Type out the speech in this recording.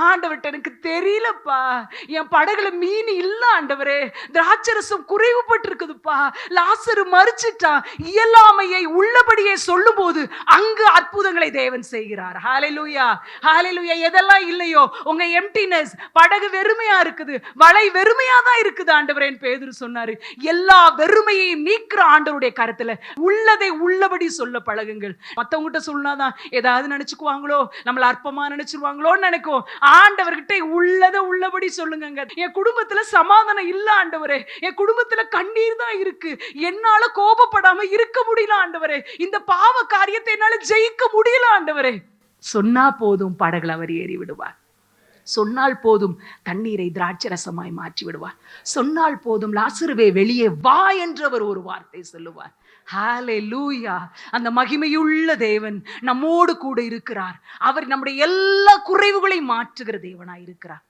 ஆண்டவர்ட்ட எனக்கு தெரியலப்பா, என் படகுல மீன் இல்ல ஆண்டவரே, திராட்சரசம் குறைவுபட்டு இருக்குதுப்பா, லாசரு மரிச்சிட்டான். இயலாமையை உள்ளபடியே சொல்லும் போது அங்கு அற்புதங்களை தேவன் செய்கிறார். ஹalleluya, ஹalleluya. எதெல்லாம் இல்லையோ, உங்க எம்ப்டினஸ், படகு வெறுமையா இருக்குது, வலை வெறுமையா தான் இருக்குது ஆண்டவரே, பேதுரு சொன்னாரு. எல்லா வெறுமையையும் நீக்கிற ஆண்டவருடைய கரத்துல உள்ளதை உள்ளபடி சொல்ல பழகுங்கள். மத்தவங்கிட்ட சொன்னாதான் ஏதாவது நினைச்சுக்குவாங்களோ, நம்மள அற்பமா நினைச்சிருவாங்களோன்னு நினைக்கும். ஆண்டவர்கிட்ட உள்ளதை உள்ளபடி சொல்லுங்க. என் குடும்பத்துல சமாதானம் இல்ல ஆண்டவரே, என் குடும்பத்துல கண்ணீர் தான் இருக்கு, என்னால கோபப்படாம இருக்க முடியல ஆண்டவரே, இந்த பாவ காரியத்தை என்னால ஜெயிக்க முடியல ஆண்டவரே. சொன்னா போதும், படகுல அவர் ஏறி விடுவார். சொன்னால் போதும், தண்ணீரை திராட்சரசமாய் மாற்றி விடுவார். சொன்னால் போதும், லாசருவே வெளியே வா என்றவர் ஒரு வார்த்தை சொல்லுவார். ஹalleluya. அந்த மகிமையுள்ள தேவன் நம்மோடு கூட இருக்கிறார். அவர் நம்முடைய எல்லா குறைவுகளையும் மாற்றுகிற தேவனாய் இருக்கிறார்.